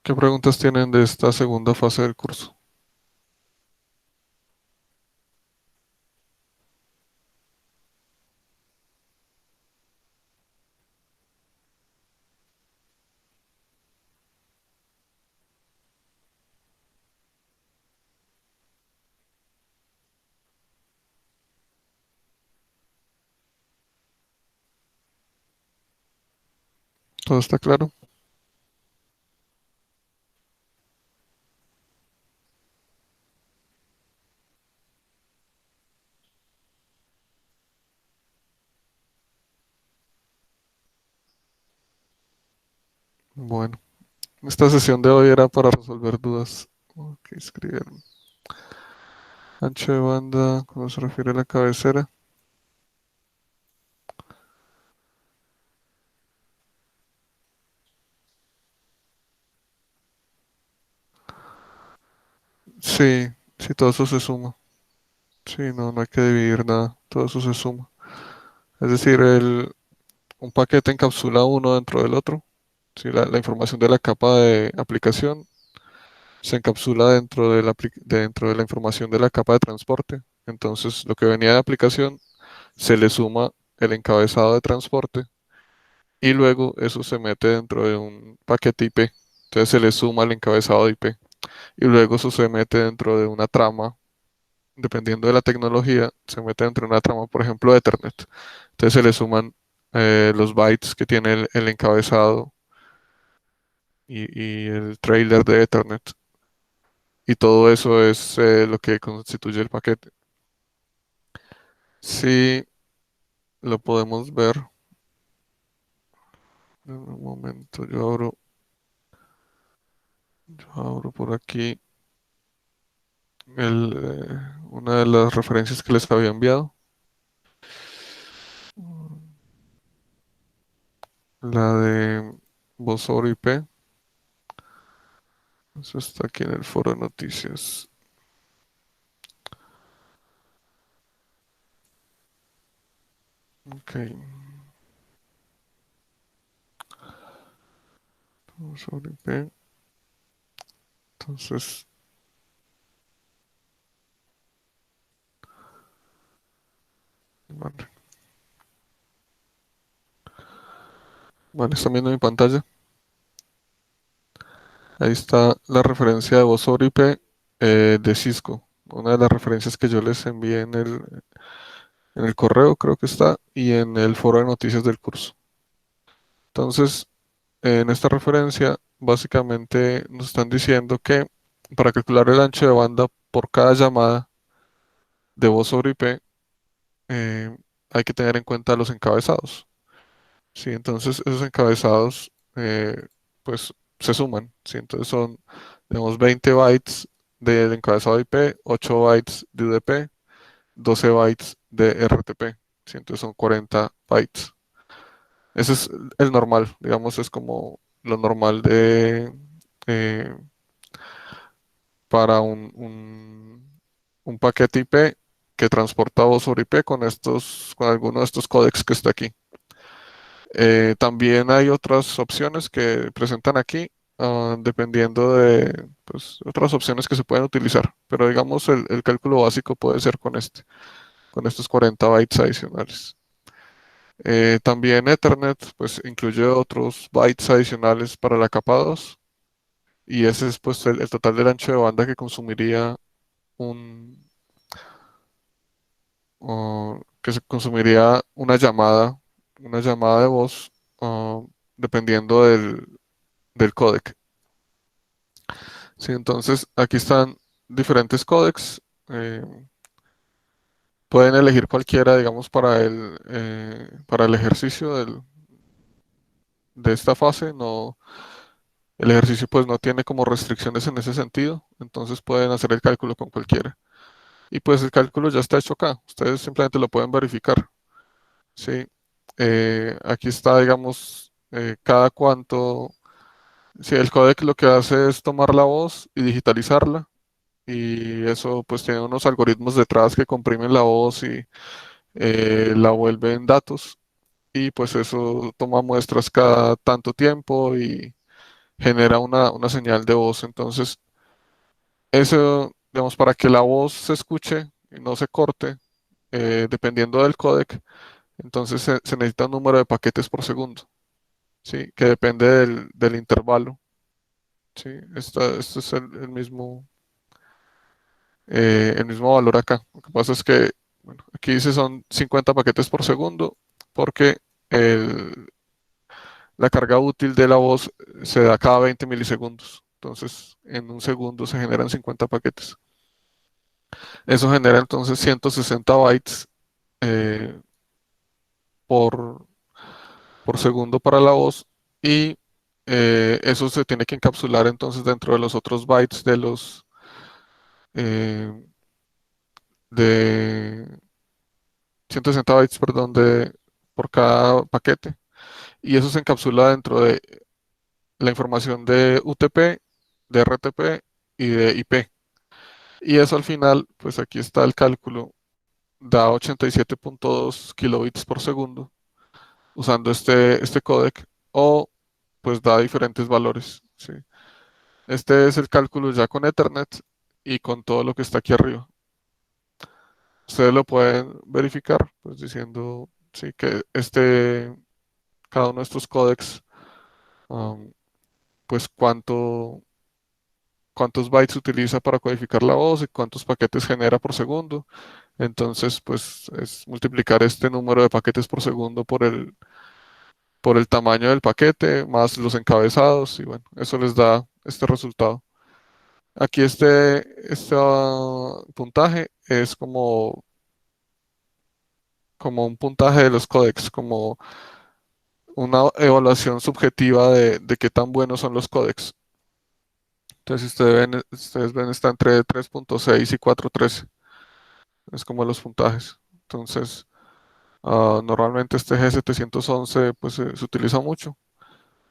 ¿Qué preguntas tienen de esta segunda fase del curso? ¿Todo está claro? Bueno, esta sesión de hoy era para resolver dudas. Ok, escribieron. Ancho de banda, ¿cómo se refiere a la cabecera? Sí, sí, todo eso se suma. Sí, no, no hay que dividir nada, todo eso se suma. Es decir, un paquete encapsula uno dentro del otro. Sí, la información de la capa de aplicación se encapsula dentro de la información de la capa de transporte. Entonces, lo que venía de aplicación se le suma el encabezado de transporte y luego eso se mete dentro de un paquete IP. Entonces se le suma el encabezado de IP y luego eso se mete dentro de una trama. Dependiendo de la tecnología, se mete dentro de una trama, por ejemplo, de Ethernet. Entonces se le suman los bytes que tiene el encabezado y el trailer de Ethernet. Y todo eso es lo que constituye el paquete. Si lo podemos ver, en un momento yo abro por aquí una de las referencias que les había enviado, la de voz sobre IP. Eso está aquí en el foro de noticias. Ok, voz sobre IP. Entonces, vale. Vale, están viendo mi pantalla. Ahí está la referencia de voz sobre IP de Cisco. Una de las referencias que yo les envié en el correo, creo que está, y en el foro de noticias del curso. Entonces, en esta referencia, básicamente nos están diciendo que para calcular el ancho de banda por cada llamada de voz sobre IP, eh, hay que tener en cuenta los encabezados. Sí, entonces esos encabezados, pues se suman. Sí, entonces son, digamos, 20 bytes del encabezado IP, 8 bytes de UDP, 12 bytes de RTP. Sí, entonces son 40 bytes. Ese es el normal, digamos, es como lo normal eh, para un paquete IP que transporta voz sobre IP con alguno de estos códecs que está aquí. También hay otras opciones que presentan aquí, dependiendo de pues, otras opciones que se pueden utilizar. Pero digamos, el cálculo básico puede ser con estos 40 bytes adicionales. También Ethernet, pues incluye otros bytes adicionales para la capa 2 y ese es pues el total del ancho de banda que consumiría un, que se consumiría una llamada de voz, dependiendo del códec. Sí, entonces aquí están diferentes códecs. Pueden elegir cualquiera, digamos, para el ejercicio de esta fase. No, el ejercicio pues no tiene como restricciones en ese sentido, entonces pueden hacer el cálculo con cualquiera. Y pues el cálculo ya está hecho acá, ustedes simplemente lo pueden verificar. Sí, aquí está, digamos, cada cuánto. Sí, el códec lo que hace es tomar la voz y digitalizarla. Y eso pues tiene unos algoritmos detrás que comprimen la voz y la vuelven datos y pues eso toma muestras cada tanto tiempo genera una señal de voz. Entonces, eso, digamos, para que la voz se escuche y no se corte, dependiendo del códec, entonces se necesita un número de paquetes por segundo, ¿sí? Que depende del intervalo, ¿sí? Este es el mismo valor acá. Lo que pasa es que, bueno, aquí dice son 50 paquetes por segundo porque el- la carga útil de la voz se da cada 20 milisegundos. Entonces, en un segundo se generan 50 paquetes. Eso genera entonces 160 bytes eh, por, por segundo para la voz y eso se tiene que encapsular entonces dentro de los otros bytes eh, de 160 bytes, perdón, por cada paquete. Y eso se encapsula dentro de la información de UTP, de RTP y de IP. Y eso al final, pues aquí está el cálculo, da 87.2 kilobits por segundo usando este códec o pues da diferentes valores, ¿sí? Este es el cálculo ya con Ethernet y con todo lo que está aquí arriba. Ustedes lo pueden verificar pues diciendo sí, que cada uno de estos códecs, um, pues cuántos bytes utiliza para codificar la voz y cuántos paquetes genera por segundo. Entonces, pues es multiplicar este número de paquetes por segundo por el tamaño del paquete más los encabezados y bueno, eso les da este resultado. Aquí este puntaje es como un puntaje de los códecs, como una evaluación subjetiva de qué tan buenos son los códecs. Entonces, si ustedes ven, está entre 3.6 y 4.13. Es como los puntajes. Entonces, normalmente este G711 pues se utiliza mucho.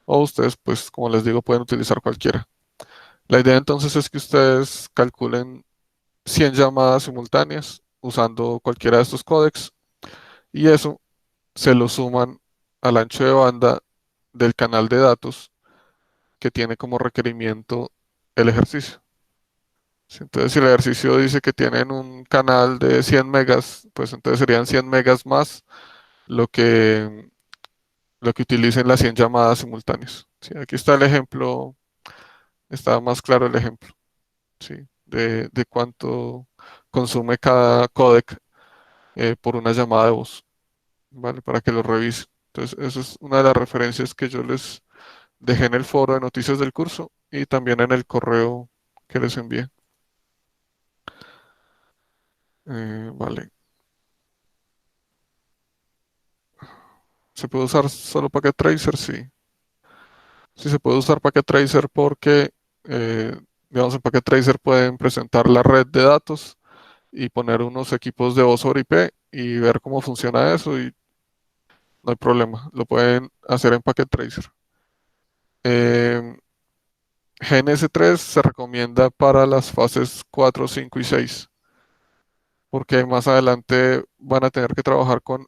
O ustedes, pues, como les digo, pueden utilizar cualquiera. La idea entonces es que ustedes calculen 100 llamadas simultáneas usando cualquiera de estos códecs y eso se lo suman al ancho de banda del canal de datos que tiene como requerimiento el ejercicio. Sí, entonces, si el ejercicio dice que tienen un canal de 100 megas, pues entonces serían 100 megas más lo que utilicen las 100 llamadas simultáneas. Sí, aquí está el ejemplo, está más claro el ejemplo, sí, de cuánto consume cada códec por una llamada de voz, ¿vale? Para que lo revise. Entonces, esa es una de las referencias que yo les dejé en el foro de noticias del curso y también en el correo que les envié. Vale. ¿Se puede usar solo Packet Tracer? Sí. Sí se puede usar Packet Tracer porque, eh, digamos, en Packet Tracer pueden presentar la red de datos y poner unos equipos de voz sobre IP y ver cómo funciona eso y no hay problema. Lo pueden hacer en Packet Tracer. Eh, GNS3 se recomienda para las fases 4, 5 y 6 porque más adelante van a tener que trabajar con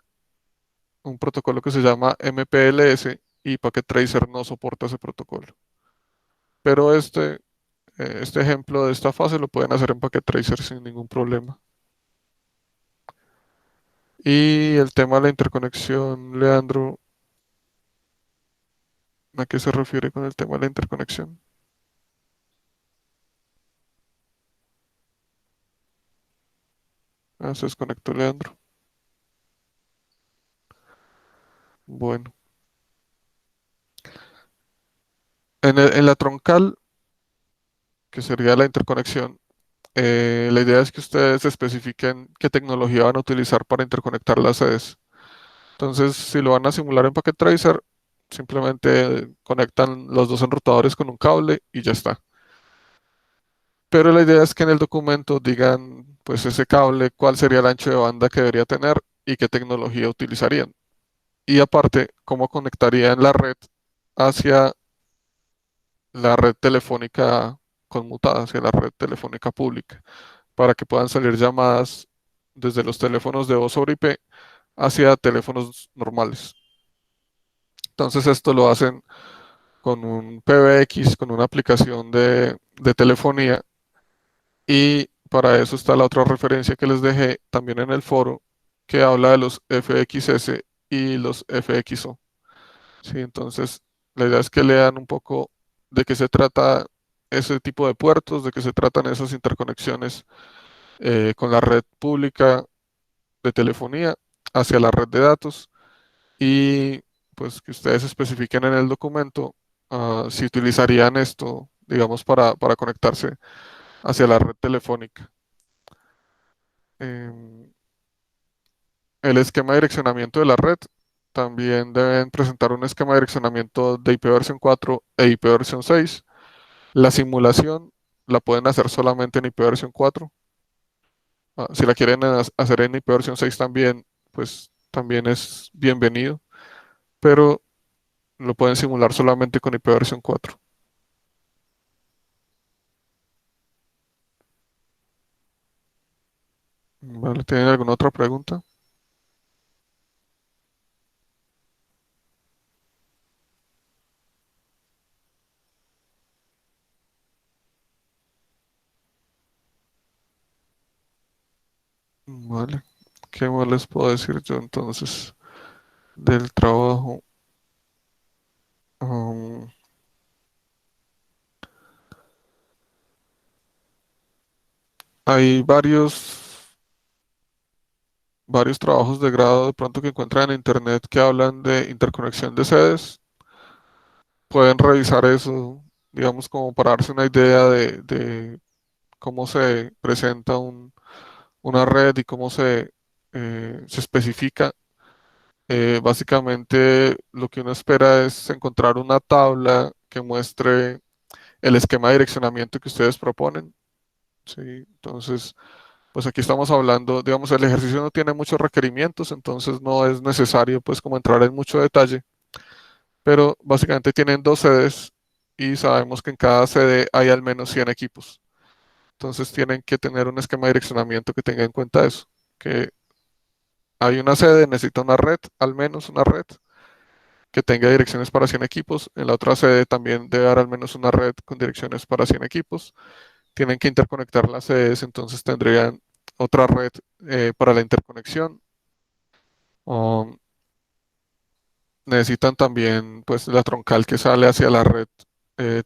un protocolo que se llama MPLS y Packet Tracer no soporta ese protocolo. Pero este ejemplo de esta fase lo pueden hacer en Packet Tracer sin ningún problema. Y el tema de la interconexión, Leandro, ¿a qué se refiere con el tema de la interconexión? Ah, se desconectó Leandro. Bueno, en la troncal, que sería la interconexión, la idea es que ustedes especifiquen qué tecnología van a utilizar para interconectar las sedes. Entonces, si lo van a simular en Packet Tracer, simplemente conectan los dos enrutadores con un cable y ya está. Pero la idea es que en el documento digan, pues ese cable, cuál sería el ancho de banda que debería tener y qué tecnología utilizarían. Y aparte, cómo conectarían la red hacia la red telefónica conmutada, hacia la red telefónica pública, para que puedan salir llamadas desde los teléfonos de voz sobre IP hacia teléfonos normales. Entonces esto lo hacen con un PBX, con una aplicación de telefonía. Y para eso está la otra referencia que les dejé también en el foro, que habla de los FXS y los FXO. Sí, entonces la idea es que lean un poco de qué se trata ese tipo de puertos, de qué se tratan esas interconexiones con la red pública de telefonía hacia la red de datos y pues que ustedes especifiquen en el documento si utilizarían esto, digamos, para conectarse hacia la red telefónica. Em, el esquema de direccionamiento de la red, también deben presentar un esquema de direccionamiento de IP versión 4 e IP versión 6. La simulación la pueden hacer solamente en IP versión 4. Si la quieren hacer en IP versión 6 también, pues también es bienvenido, pero lo pueden simular solamente con IP versión 4. Vale, ¿tienen alguna otra pregunta? Vale, ¿qué más les puedo decir yo entonces del trabajo? Um, hay varios trabajos de grado de pronto que encuentran en internet que hablan de interconexión de sedes. Pueden revisar eso, digamos, como para darse una idea de cómo se presenta una red y cómo se especifica. Básicamente lo que uno espera es encontrar una tabla que muestre el esquema de direccionamiento que ustedes proponen. ¿Sí? Entonces, pues aquí estamos hablando, digamos, el ejercicio no tiene muchos requerimientos, entonces no es necesario pues como entrar en mucho detalle, pero básicamente tienen dos sedes y sabemos que en cada sede hay al menos 100 equipos. Entonces tienen que tener un esquema de direccionamiento que tenga en cuenta eso, que hay una sede, necesita una red, al menos una red, que tenga direcciones para 100 equipos. En la otra sede también debe haber al menos una red con direcciones para 100 equipos. Tienen que interconectar las sedes, entonces tendrían otra red para la interconexión. Um, necesitan también pues la troncal que sale hacia la red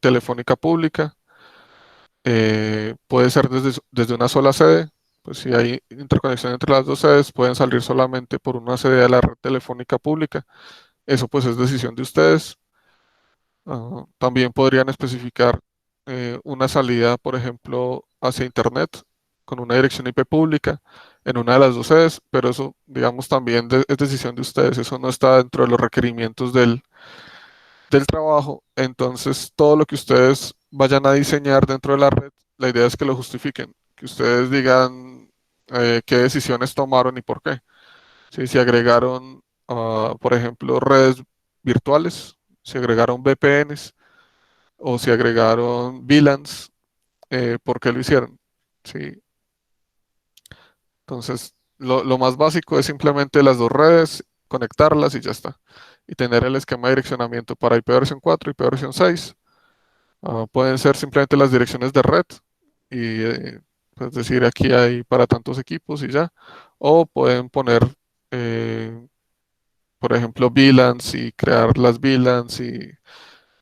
telefónica pública. Puede ser desde una sola sede. Pues si hay interconexión entre las dos sedes, pueden salir solamente por una sede de la red telefónica pública. Eso pues es decisión de ustedes. También podrían especificar una salida, por ejemplo, hacia Internet con una dirección IP pública en una de las dos sedes, pero eso, digamos, también es decisión de ustedes. Eso no está dentro de los requerimientos del trabajo. Entonces, todo lo que ustedes vayan a diseñar dentro de la red, la idea es que lo justifiquen, que ustedes digan qué decisiones tomaron y por qué. Si agregaron, por ejemplo, redes virtuales, si agregaron VPNs o si agregaron VLANs, ¿por qué lo hicieron? Sí, entonces lo más básico es simplemente las dos redes, conectarlas y ya está. Y tener el esquema de direccionamiento para IP versión 4 y IP versión 6. Pueden ser simplemente las direcciones de red y pues decir aquí hay para tantos equipos y ya. O pueden poner, eh, por ejemplo, VLANs y crear las VLANs y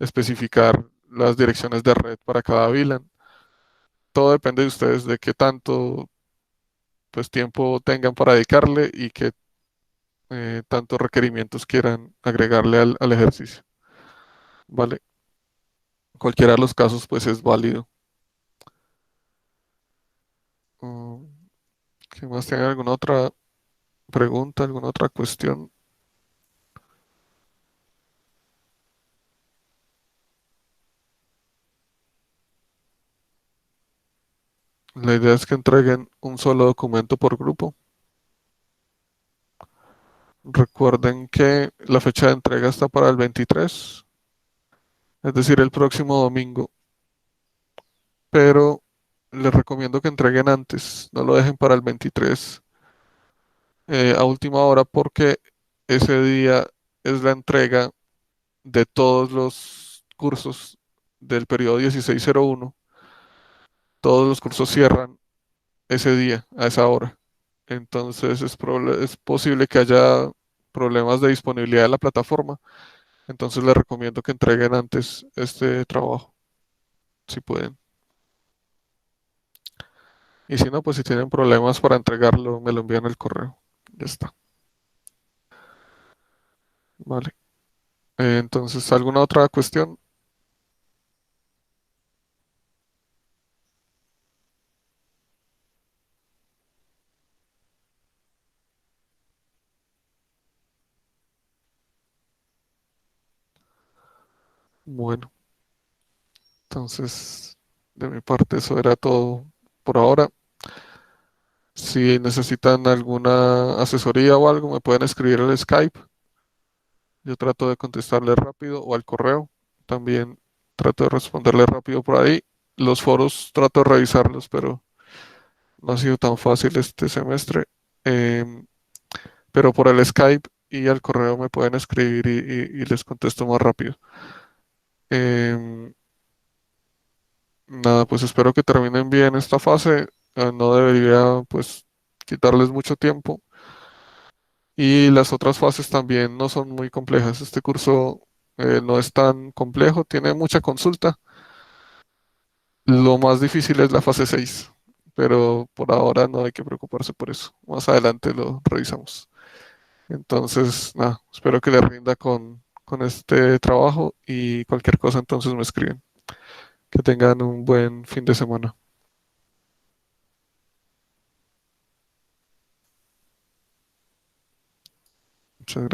especificar las direcciones de red para cada VLAN. Todo depende de ustedes de qué tanto pues, tiempo tengan para dedicarle y qué tantos requerimientos quieran agregarle al ejercicio. ¿Vale? Cualquiera de los casos pues es válido. Mm, ¿Qué más tienen? ¿Alguna otra pregunta, alguna otra cuestión? La idea es que entreguen un solo documento por grupo. Recuerden que la fecha de entrega está para el 23, es decir, el próximo domingo, pero les recomiendo que entreguen antes, no lo dejen para el 23 a última hora porque ese día es la entrega de todos los cursos del periodo 1601, todos los cursos cierran ese día, a esa hora. Entonces es posible que haya problemas de disponibilidad de la plataforma. Entonces les recomiendo que entreguen antes este trabajo, si pueden. Y si no, pues si tienen problemas para entregarlo, me lo envían al correo. Ya está. Vale. Entonces, ¿alguna otra cuestión? Bueno, entonces, de mi parte, eso era todo por ahora. Si necesitan alguna asesoría o algo, me pueden escribir al Skype. Yo trato de contestarles rápido o al correo. También trato de responderles rápido por ahí. Los foros trato de revisarlos, pero no ha sido tan fácil este semestre. Em, pero por el Skype y al correo me pueden escribir y les contesto más rápido. Em, Nada, pues espero que terminen bien esta fase. No debería pues quitarles mucho tiempo. Y las otras fases también no son muy complejas. Este curso no es tan complejo, tiene mucha consulta. Lo más difícil es la fase 6, pero por ahora no hay que preocuparse por eso. Más adelante lo revisamos. Entonces, nada, espero que les rinda con este trabajo y cualquier cosa entonces me escriben. Que tengan un buen fin de semana. Muchas gracias.